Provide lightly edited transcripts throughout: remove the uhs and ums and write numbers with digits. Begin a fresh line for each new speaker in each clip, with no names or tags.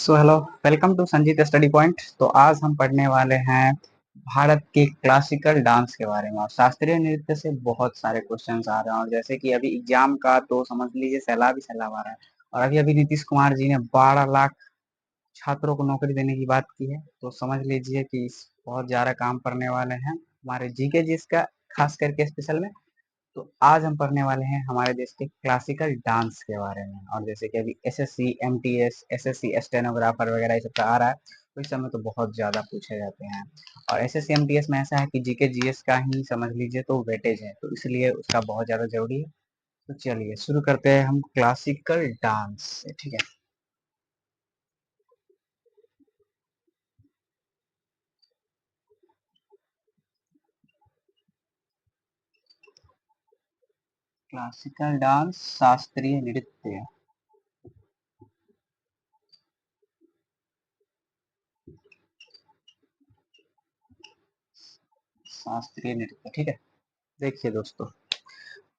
So hello, welcome to Sanjeet study point. तो आज हम पढ़ने वाले हैं भारत के क्लासिकल डांस के बारे में। और शास्त्रीय नृत्य से बहुत सारे क्वेश्चंस आ रहे हैं, और जैसे कि अभी एग्जाम का तो समझ लीजिए सैलाब ही सैलाब आ रहा है। और अभी अभी नीतीश कुमार जी ने 12 लाख छात्रों को नौकरी देने की बात की है, तो समझ लीजिए कि बहुत ज्यादा काम करने वाले हैं हमारे जीके जी का, खास करके स्पेशल में। तो आज हम पढ़ने वाले हैं हमारे देश के क्लासिकल डांस के बारे में। और जैसे कि अभी एसएससी एमटीएस एसएससी स्टेनोग्राफर वगैरह ये सब आ रहा है, तो इस समय तो बहुत ज्यादा पूछे जाते हैं। और एसएससी एमटीएस में ऐसा है कि जीके जीएस का ही समझ लीजिए तो वेटेज है, तो इसलिए उसका बहुत ज्यादा जरूरी है। तो चलिए शुरू करते हैं हम क्लासिकल डांस से, ठीक है। क्लासिकल डांस शास्त्रीय नृत्य। शास्त्रीय नृत्य, ठीक है। देखिए दोस्तों,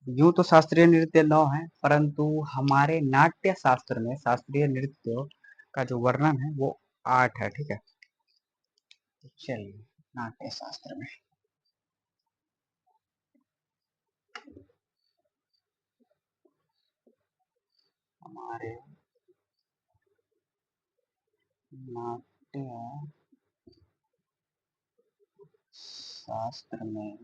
यूं तो शास्त्रीय नृत्य 9 है, परंतु हमारे नाट्य शास्त्र में शास्त्रीय नृत्य का जो वर्णन है वो 8 है, ठीक है। तो चलिए नाट्य शास्त्र में हमारे नाट्य शास्त्र में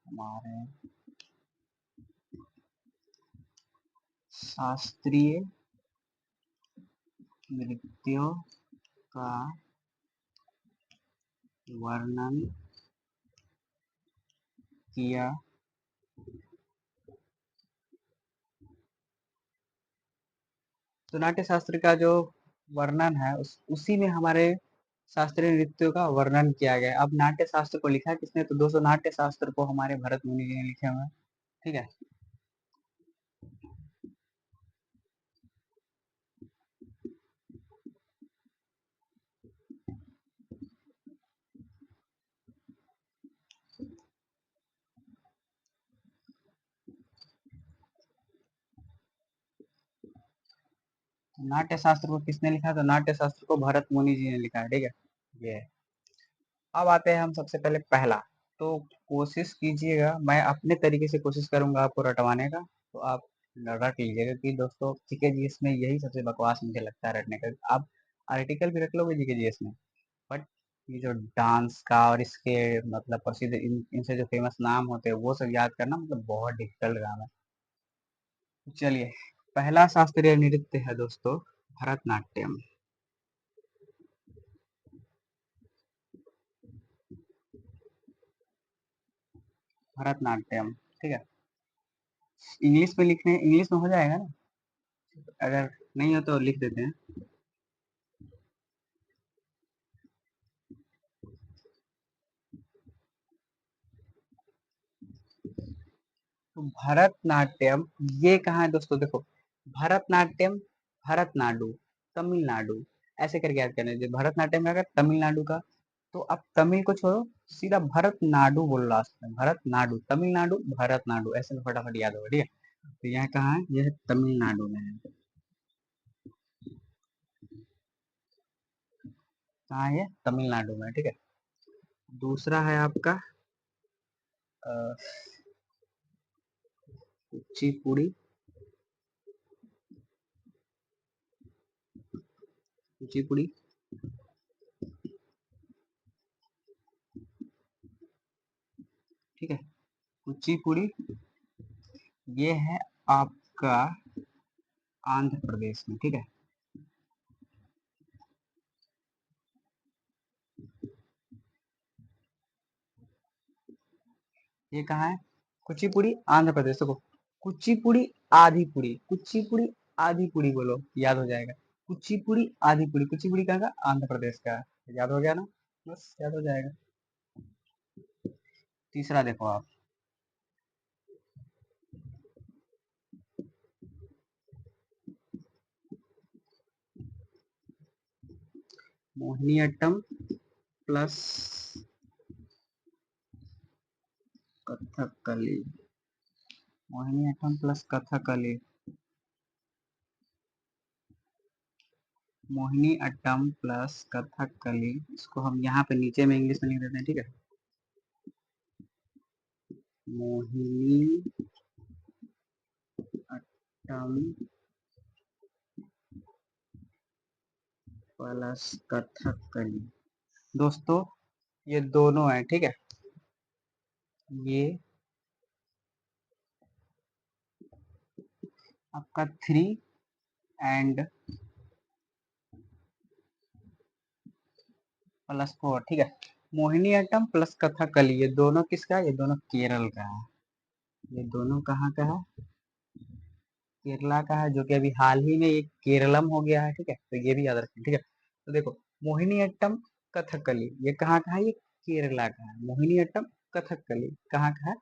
हमारे शास्त्रीय नृत्यों का वर्णन किया तो नाट्य शास्त्र का जो वर्णन है उसी में हमारे शास्त्रीय नृत्यों का वर्णन किया गया है। अब नाट्य शास्त्र को लिखा किसने? तो दोस्तों नाट्य शास्त्र को हमारे भरत मुनि जी ने लिखे हुए हैं, ठीक है। नाट्य शास्त्र को किसने लिखा? तो नाट्य शास्त्र को भरत मुनि जी ने लिखा है, ठीक है। ये है। अब आते हैं हम सबसे पहले पहला। तो कोशिश कीजिएगा, मैं अपने तरीके से कोशिश करूंगा आपको रटवाने का, तो आप रट लीजिएगा कि दोस्तों जीके जीएस में यही सबसे बकवास मुझे लगता है रटने का। आप आर्टिकल भी रख लोगे जीके जीएस में, बट ये जो डांस का और इसके मतलब प्रसिद्ध इनसे जो फेमस नाम होते हैं वो सब याद करना मतलब बहुत डिफिकल्ट काम है। चलिए, पहला शास्त्रीय नृत्य है दोस्तों भरतनाट्यम। भरतनाट्यम, ठीक है। इंग्लिश में लिखने, इंग्लिश में हो जाएगा ना? अगर नहीं हो तो लिख देते हैं। तो भरतनाट्यम ये कहाँ है दोस्तों? देखो, भरतनाट्यम भरतनाडु, तमिलनाडु, ऐसे करके याद करना। जो भरतनाट्यम का तमिलनाडु का, तो अब तमिल को छोड़ो, सीधा भरतनाडु बोलो लास्ट में। भरतनाडु तमिलनाडु, भरतनाडु ऐसे में फटाफट याद होगा, ठीक है। तो यह कहाँ है? यह तमिलनाडु में है। कहाँ है? तमिलनाडु में, ठीक है। दूसरा है आपका अ, कुचिपुड़ी। कुचिपुड़ी, ठीक है। कुचिपुड़ी ये है आपका आंध्र प्रदेश में, ठीक है। ये कहाँ है? कुचिपुड़ी आंध्र प्रदेश। देखो, कुचिपुड़ी आधिपुड़ी, कुचिपुड़ी आधिपुड़ी बोलो, याद हो जाएगा। कुचिपुड़ी आधिपुड़ी, कुचिपुड़ी कहाँ का? आंध्र प्रदेश का है। याद हो गया ना? बस याद हो जाएगा। तीसरा देखो आप, Mohiniyattam plus Kathakali. Mohiniyattam plus Kathakali, Mohiniyattam plus Kathakali, इसको हम यहाँ पे नीचे में इंग्लिश में लिख देते हैं, ठीक है। मोहिनी अट्टम प्लस कथकली। दोस्तों ये दोनों है, ठीक है। ये आपका 3 और +4, ठीक है। मोहिनीअट्टम प्लस कथकली, ये दोनों किसका है? ये दोनों केरल का है। ये दोनों कहाँ का है? केरला का है, जो कि अभी हाल ही में एक केरलम हो गया है, ठीक है। तो ये भी याद रखें, ठीक है। तो देखो, मोहिनीअट्टम कथकली ये कहाँ का है? ये केरला का है। मोहिनीअट्टम कथकली कहाँ का है?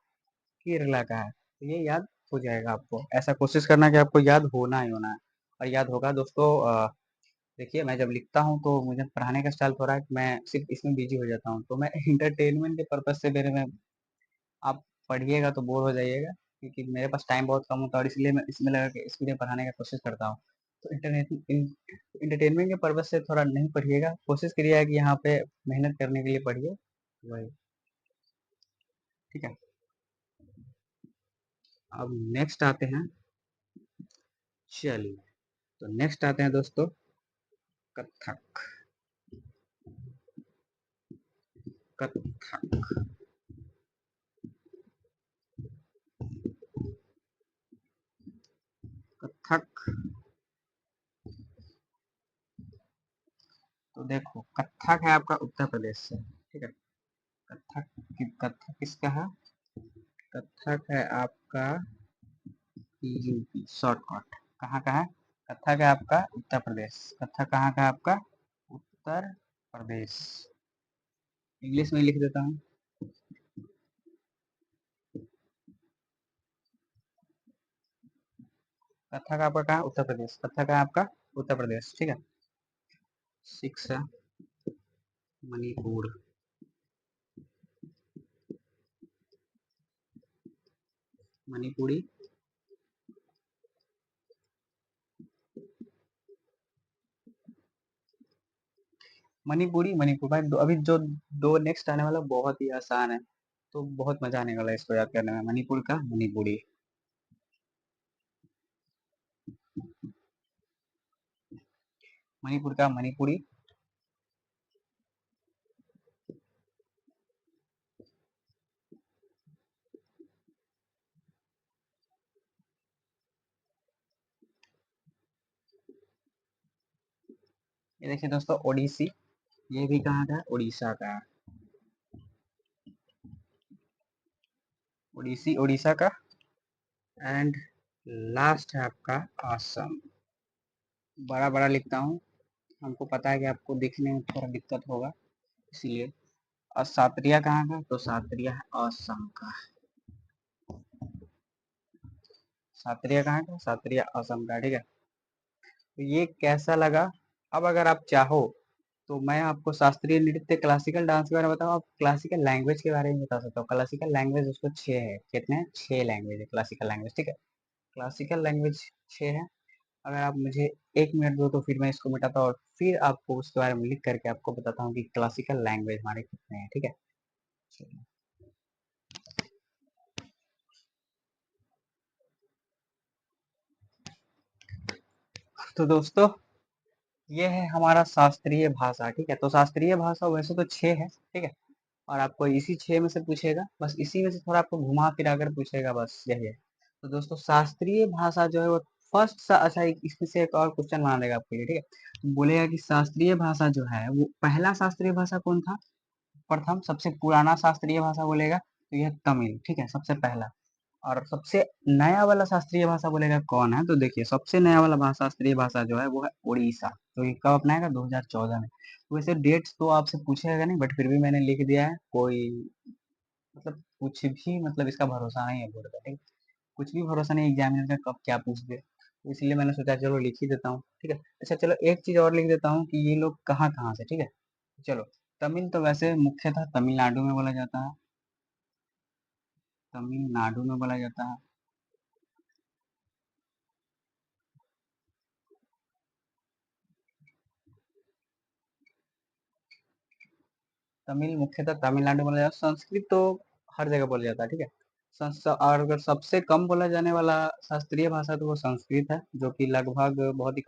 केरला का है। तो ये याद हो जाएगा आपको। ऐसा कोशिश करना कि आपको याद होना ही होना है, और याद होगा दोस्तों। देखिए, मैं जब लिखता हूँ तो मुझे पढ़ाने का स्टाइल थोड़ा है कि मैं सिर्फ इसमें बिजी हो जाता हूँ, तो मैं इंटरटेनमेंट के पर्पज से मेरे में, आप पढ़िएगा तो बोर हो जाइएगा, क्योंकि मेरे पास टाइम बहुत कम होता है, और इसलिए मैं इसमें लगा के इसलिए पढ़ाने का कोशिश करता हूँ। तो इंटरटेनमेंट के पर्पज से थोड़ा नहीं पढ़िएगा, कोशिश करिएगा कि यहाँ पे मेहनत करने के लिए पढ़िए, वही, ठीक है। अब नेक्स्ट आते हैं, चलिए, तो नेक्स्ट आते हैं दोस्तों, कथक। कथक, कथक। तो देखो, कथक है आपका उत्तर प्रदेश से, ठीक है। कथक, कथक किसका है? कथक है आपका यूपी, शॉर्टकट। कहाँ का है? कथक है आपका उत्तर प्रदेश। कथक कहाँ का है आपका? उत्तर प्रदेश। इंग्लिश में लिख देता हूँ, कथक आपका कहाँ? उत्तर प्रदेश। कथक है आपका उत्तर प्रदेश, ठीक है। 6 है मणिपुर। मणिपुरी, मणिपुरी, मणिपुर भाई। अभी जो दो नेक्स्ट आने वाला बहुत ही आसान है, तो बहुत मजा आने वाला है इसको याद करने में। मणिपुर का मणिपुरी, मणिपुर का मणिपुरी। ये देखिए दोस्तों, ओडिसी, ये भी कहाँ का है? उड़ीसा का है। ओडिसी उड़ीसा का। एंड लास्ट है आपका असम। बड़ा बड़ा लिखता हूँ, हमको पता है कि आपको दिखने में थोड़ा दिक्कत होगा, इसीलिए। और सात्रिया कहाँ का? तो सात्रिया है असम का। सात्रिया कहाँ का? सात्रिया असम का, ठीक है। तो ये कैसा लगा? अब अगर आप चाहो तो मैं आपको शास्त्रीय नृत्य, क्लासिकल डांस के बारे में बताऊँ, आप क्लासिकल लैंग्वेज के बारे में बता सकता हूँ। क्लासिकल लैंग्वेज उसको 6 है। कितने हैं? 6 लैंग्वेज है क्लासिकल लैंग्वेज, ठीक है। क्लासिकल लैंग्वेज 6 है। अगर आप मुझे 1 मिनट दो तो फिर मैं इसको मिटाता हूँ, और फिर आपको उसके बारे में लिख करके आपको बताता हूँ कि क्लासिकल लैंग्वेज हमारे कितने हैं, ठीक है। तो दोस्तों, ये है हमारा शास्त्रीय भाषा, ठीक है। तो शास्त्रीय भाषा वैसे तो 6 है, ठीक है। और आपको इसी 6 में से पूछेगा, बस इसी में से थोड़ा आपको घुमा फिरा कर पूछेगा, बस यही है। तो दोस्तों, शास्त्रीय भाषा जो है वो फर्स्ट सा, अच्छा इसमें से एक और क्वेश्चन बना देगा आपके लिए, ठीक है। बोलेगा कि शास्त्रीय भाषा जो है वो पहला शास्त्रीय भाषा कौन था? प्रथम सबसे पुराना शास्त्रीय भाषा बोलेगा तो यह तमिल, ठीक है, सबसे पहला। और सबसे नया वाला शास्त्रीय भाषा बोलेगा कौन है? तो देखिए, सबसे नया वाला शास्त्रीय भाषा जो है वो है उड़ीसा। तो ये कब अपनाएगा? 2014 में। वैसे डेट्स तो आपसे पूछेगा नहीं, बट फिर भी मैंने लिख दिया है। कोई मतलब कुछ भी, मतलब इसका भरोसा नहीं है बोर्ड का, ठीक। कुछ भी भरोसा नहीं एग्जामिनर का, कब क्या पूछ दे, तो इसलिए मैंने सोचा चलो लिख ही देता हूँ, ठीक है। अच्छा चलो, एक चीज और लिख देता हूँ कि ये लोग कहाँ कहाँ से, ठीक है। चलो, तमिल तो वैसे मुख्यतः तमिलनाडु में बोला जाता है। तमिलनाडु में बोला जाता है। तमिल मुख्यतः तमिलनाडु में बोला जाता है, संस्कृत तो हर जगह बोला जाता है, ठीक है। और अगर सबसे कम बोला जाने वाला शास्त्रीय भाषा तो वो संस्कृत है, जो कि लगभग बहुत ही